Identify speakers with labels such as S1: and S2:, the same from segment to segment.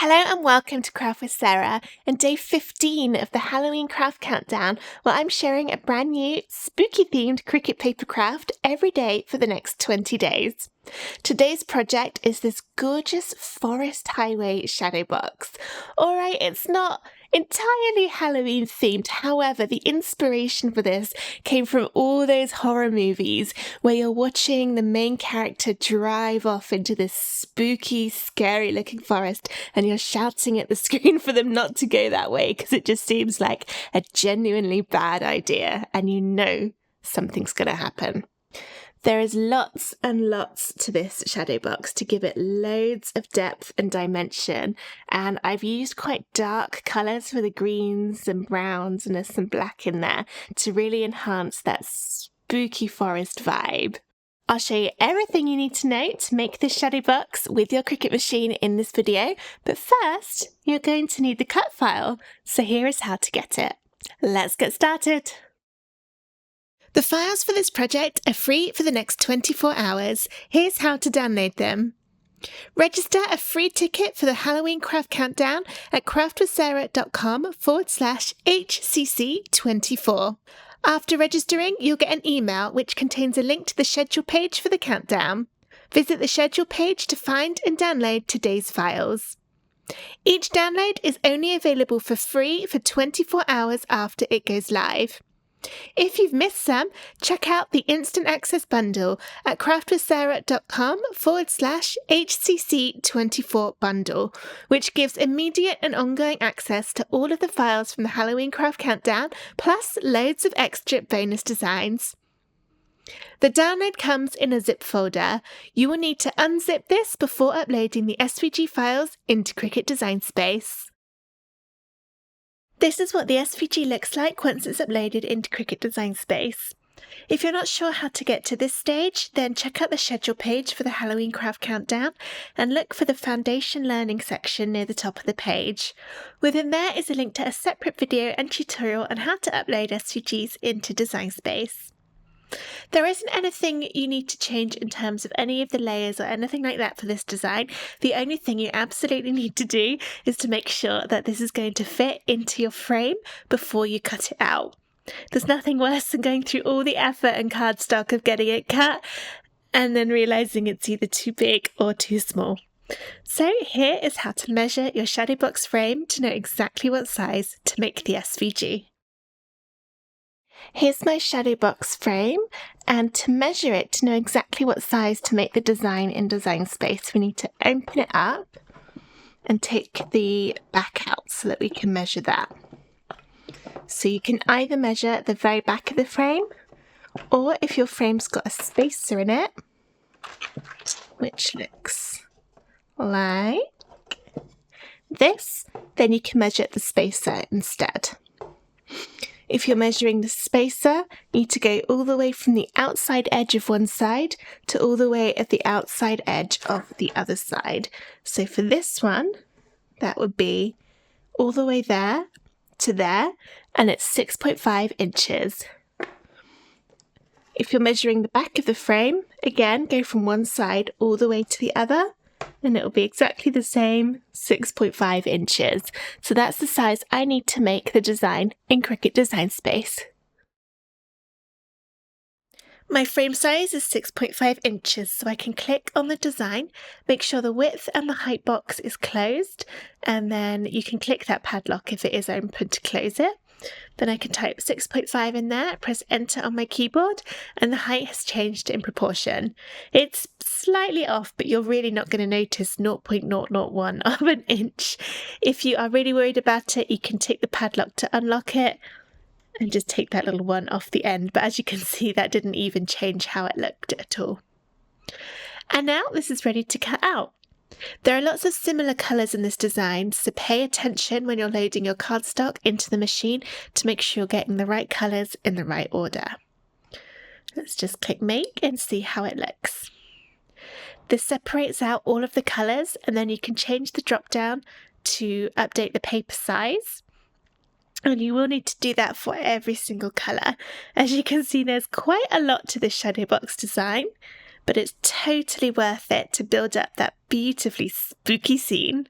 S1: Hello and welcome to Craft with Sarah and day 15 of the Halloween craft countdown, where I'm sharing a brand new spooky themed Cricut paper craft every day for the next 20 days. Today's project is this gorgeous forest highway shadow box. Alright, it's not entirely Halloween themed, however, the inspiration for this came from all those horror movies where you're watching the main character drive off into this spooky, scary looking forest and you're shouting at the screen for them not to go that way because it just seems like a genuinely bad idea and you know something's going to happen. There is lots and lots to this shadow box to give it loads of depth and dimension, and I've used quite dark colours for the greens and browns, and there's some black in there to really enhance that spooky forest vibe. I'll show you everything you need to know to make this shadow box with your Cricut machine in this video, but first you're going to need the cut file, so here is how to get it. Let's get started! The files for this project are free for the next 24 hours. Here's how to download them. Register a free ticket for the Halloween Craft Countdown at craftwithsarah.com/HCC24. After registering, you'll get an email which contains a link to the schedule page for the countdown. Visit the schedule page to find and download today's files. Each download is only available for free for 24 hours after it goes live. If you've missed some, check out the Instant Access Bundle at craftwithsarah.com/HCC24 bundle, which gives immediate and ongoing access to all of the files from the Halloween Craft Countdown, plus loads of extra bonus designs. The download comes in a zip folder. You will need to unzip this before uploading the SVG files into Cricut Design Space. This is what the SVG looks like once it's uploaded into Cricut Design Space. If you're not sure how to get to this stage, then check out the schedule page for the Halloween Craft Countdown and look for the Foundation Learning section near the top of the page. Within there is a link to a separate video and tutorial on how to upload SVGs into Design Space. There isn't anything you need to change in terms of any of the layers or anything like that for this design. The only thing you absolutely need to do is to make sure that this is going to fit into your frame before you cut it out. There's nothing worse than going through all the effort and cardstock of getting it cut and then realising it's either too big or too small. So here is how to measure your shadow box frame to know exactly what size to make the SVG. Here's my shadow box frame, and to measure it to know exactly what size to make the design in Design Space, we need to open it up and take the back out so that we can measure that. So you can either measure the very back of the frame, or if your frame's got a spacer in it, which looks like this, then you can measure the spacer instead. If you're measuring the spacer, you need to go all the way from the outside edge of one side to all the way at the outside edge of the other side. So for this one, that would be all the way there to there, and it's 6.5 inches. If you're measuring the back of the frame, again, go from one side all the way to the other, and it'll be exactly the same, 6.5 inches. So that's the size I need to make the design in Cricut Design Space. My frame size is 6.5 inches, so I can click on the design, make sure the width and the height box is closed, and then you can click that padlock if it is open to close it. Then I can type 6.5 in there, press enter on my keyboard, and the height has changed in proportion. It's slightly off, but you're really not going to notice 0.001 of an inch. If you are really worried about it, you can take the padlock to unlock it and just take that little one off the end. But as you can see, that didn't even change how it looked at all. And now this is ready to cut out. There are lots of similar colours in this design, so pay attention when you're loading your cardstock into the machine to make sure you're getting the right colours in the right order. Let's just click make and see how it looks. This separates out all of the colours, and then you can change the drop down to update the paper size. And you will need to do that for every single colour. As you can see, there's quite a lot to this shadow box design, but it's totally worth it to build up that beautifully spooky scene.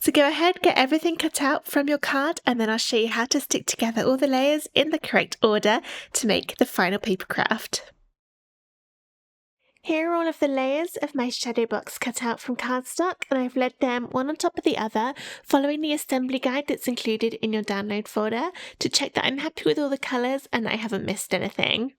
S1: So go ahead, get everything cut out from your card, and then I'll show you how to stick together all the layers in the correct order to make the final paper craft. Here are all of the layers of my shadow box cut out from cardstock, and I've laid them one on top of the other, following the assembly guide that's included in your download folder to check that I'm happy with all the colours and I haven't missed anything.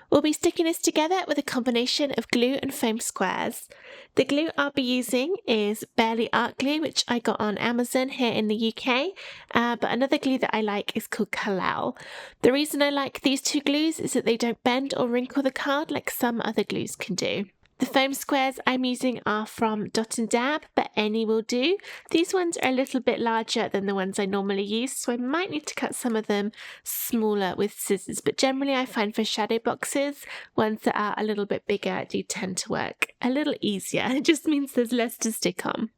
S1: We'll be sticking this together with a combination of glue and foam squares. The glue I'll be using is Barely Art Glue, which I got on Amazon here in the UK, but another glue that I like is called Kalal. The reason I like these two glues is that they don't bend or wrinkle the card like some other glues can do. The foam squares I'm using are from Dot and Dab, but any will do. These ones are a little bit larger than the ones I normally use, so I might need to cut some of them smaller with scissors, but generally I find for shadow boxes, ones that are a little bit bigger do tend to work a little easier. It just means there's less to stick on.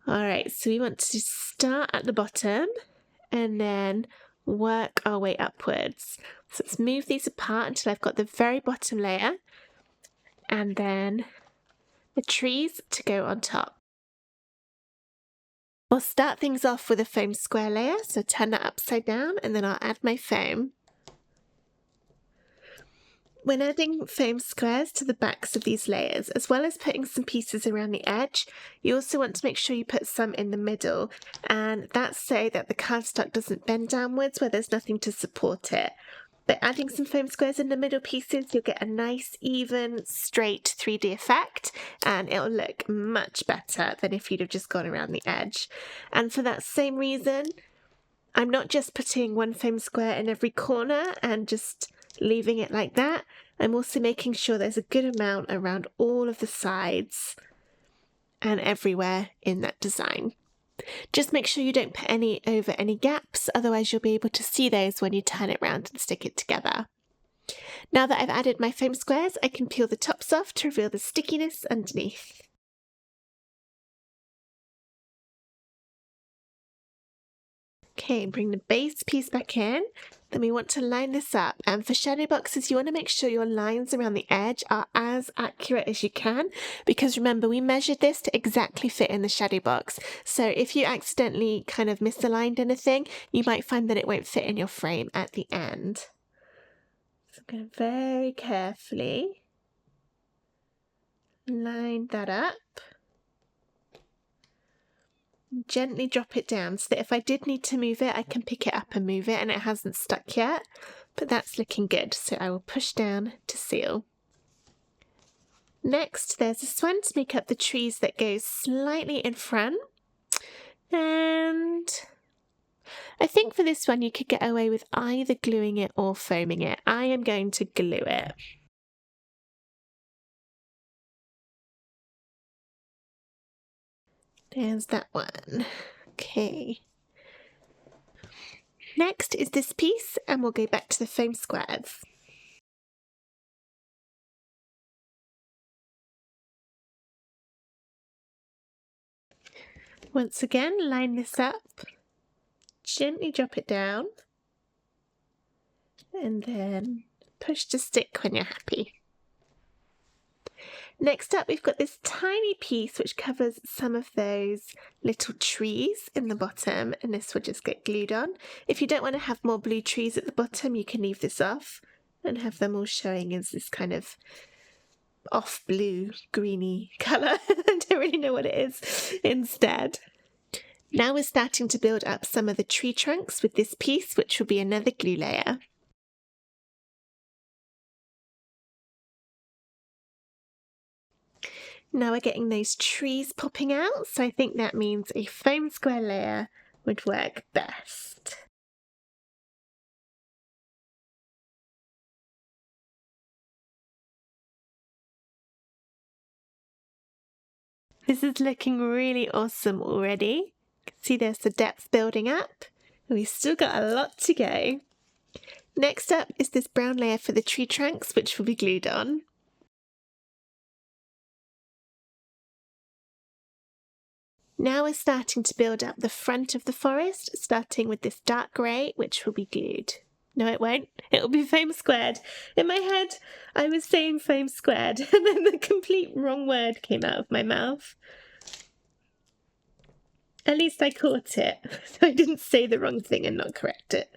S1: Alright, so we want to start at the bottom and then work our way upwards. So let's move these apart until I've got the very bottom layer, and then the trees to go on top. We'll start things off with a foam square layer, so turn that upside down and then I'll add my foam. When adding foam squares to the backs of these layers, as well as putting some pieces around the edge, you also want to make sure you put some in the middle, and that's so that the cardstock doesn't bend downwards where there's nothing to support it. By adding some foam squares in the middle pieces, you'll get a nice, even, straight 3D effect, and it'll look much better than if you'd have just gone around the edge. And for that same reason, I'm not just putting one foam square in every corner and just leaving it like that. I'm also making sure there's a good amount around all of the sides and everywhere in that design. Just make sure you don't put any over any gaps, otherwise you'll be able to see those when you turn it around and stick it together. Now that I've added my foam squares, I can peel the tops off to reveal the stickiness underneath. Okay, bring the base piece back in. Then we want to line this up, and for shadow boxes you want to make sure your lines around the edge are as accurate as you can, because remember we measured this to exactly fit in the shadow box, so if you accidentally kind of misaligned anything you might find that it won't fit in your frame at the end. So I'm going to very carefully line that up. Gently drop it down so that if I did need to move it, I can pick it up and move it, and it hasn't stuck yet, but that's looking good, so I will push down to seal. Next, there's this one to make up the trees that goes slightly in front, and I think for this one you could get away with either gluing it or foaming it. I am going to glue it. There's that one. Okay. Next is this piece, and we'll go back to the foam squares. Once again, line this up, gently drop it down, and then push to stick when you're happy. Next up, we've got this tiny piece which covers some of those little trees in the bottom, and this will just get glued on. If you don't want to have more blue trees at the bottom, you can leave this off and have them all showing as this kind of off blue, greeny colour. I don't really know what it is instead. Now we're starting to build up some of the tree trunks with this piece, which will be another glue layer. Now we're getting those trees popping out, so I think that means a foam square layer would work best. This is looking really awesome already. You can see there's the depth building up, and we've still got a lot to go. Next up is this brown layer for the tree trunks, which will be glued on. Now we're starting to build up the front of the forest, starting with this dark grey, which will be glued. No, it won't. It'll be foam squared. In my head, I was saying foam squared, and then the complete wrong word came out of my mouth. At least I caught it. I didn't say the wrong thing and not correct it.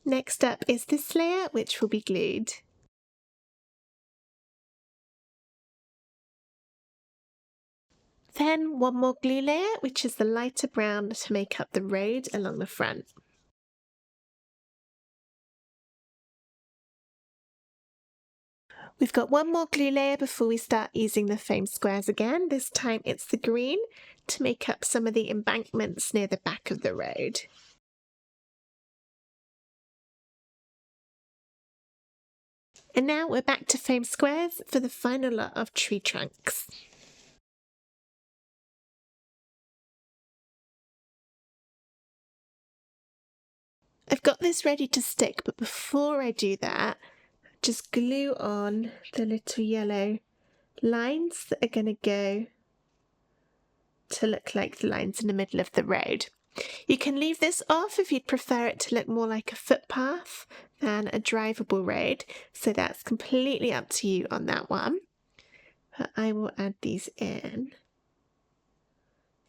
S1: Next up is this layer, which will be glued. Then one more glue layer, which is the lighter brown to make up the road along the front. We've got one more glue layer before we start using the foam squares again. This time it's the green to make up some of the embankments near the back of the road. And now we're back to foam squares for the final lot of tree trunks. I've got this ready to stick, but before I do that, just glue on the little yellow lines that are going to go to look like the lines in the middle of the road. You can leave this off if you'd prefer it to look more like a footpath than a drivable road, so that's completely up to you on that one. But I will add these in.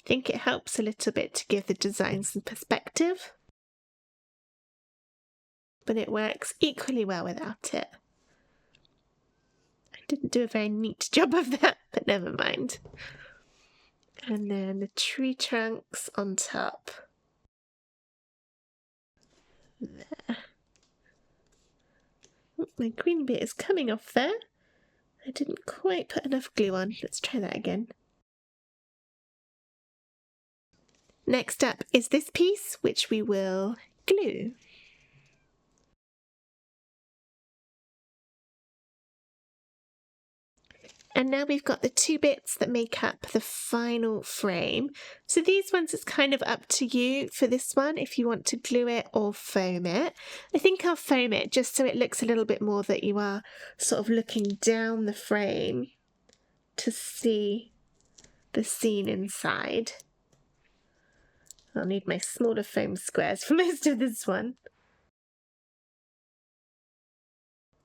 S1: I think it helps a little bit to give the design some perspective, but it works equally well without it. I didn't do a very neat job of that, but never mind. And then the tree trunks on top. There. Oh, my green bit is coming off there. I didn't quite put enough glue on. Let's try that again. Next up is this piece, which we will glue. And now we've got the two bits that make up the final frame. So these ones, it's kind of up to you for this one, if you want to glue it or foam it. I think I'll foam it just so it looks a little bit more that you are sort of looking down the frame to see the scene inside. I'll need my smaller foam squares for most of this one.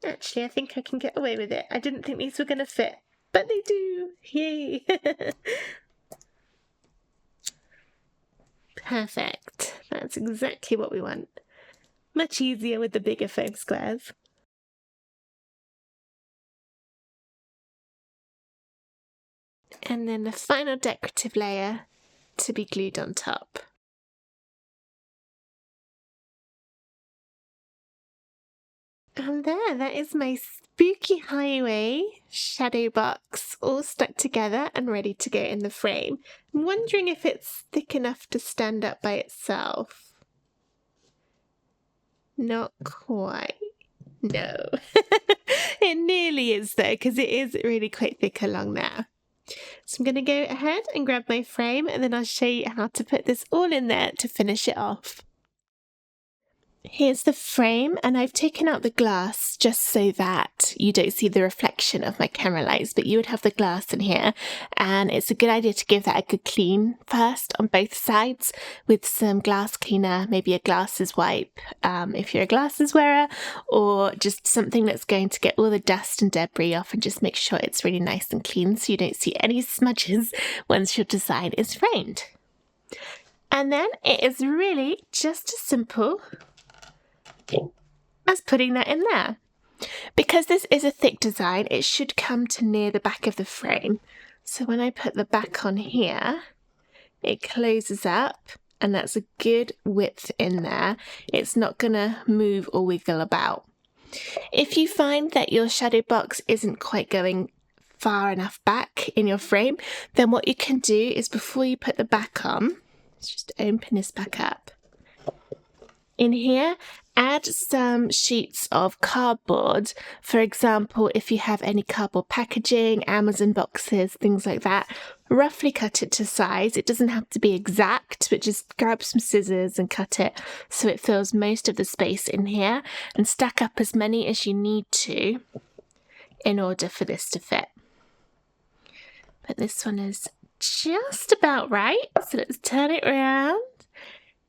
S1: Actually, I think I can get away with it. I didn't think these were going to fit. But they do! Yay! Perfect. That's exactly what we want. Much easier with the bigger foam squares. And then the final decorative layer to be glued on top. And there, that is my spooky highway shadow box all stuck together and ready to go in the frame. I'm wondering if it's thick enough to stand up by itself. Not quite. No. It nearly is though, because it is really quite thick along there. So I'm going to go ahead and grab my frame and then I'll show you how to put this all in there to finish it off. Here's the frame, and I've taken out the glass just so that you don't see the reflection of my camera lights, but you would have the glass in here, and it's a good idea to give that a good clean first on both sides with some glass cleaner, maybe a glasses wipe if you're a glasses wearer, or just something that's going to get all the dust and debris off and just make sure it's really nice and clean so you don't see any smudges once your design is framed. And then it is really just as simple as putting that in there. Because this is a thick design, it should come to near the back of the frame. So when I put the back on here, it closes up and that's a good width in there. It's not gonna move or wiggle about. If you find that your shadow box isn't quite going far enough back in your frame, then what you can do is before you put the back on, let's just open this back up. In here, add some sheets of cardboard. For example, if you have any cardboard packaging, Amazon boxes, things like that, roughly cut it to size. It doesn't have to be exact, but just grab some scissors and cut it so it fills most of the space in here, and stack up as many as you need to in order for this to fit. But this one is just about right, so let's turn it around.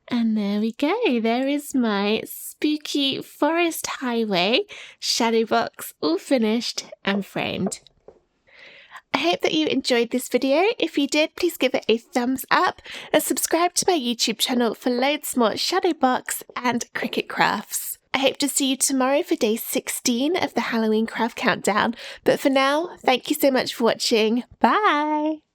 S1: And there we go. There is my spooky forest highway shadow box all finished and framed. I hope that you enjoyed this video. If you did, please give it a thumbs up and subscribe to my YouTube channel for loads more shadow box and Cricut crafts. I hope to see you tomorrow for day 16 of the Halloween craft countdown. But for now, thank you so much for watching. Bye!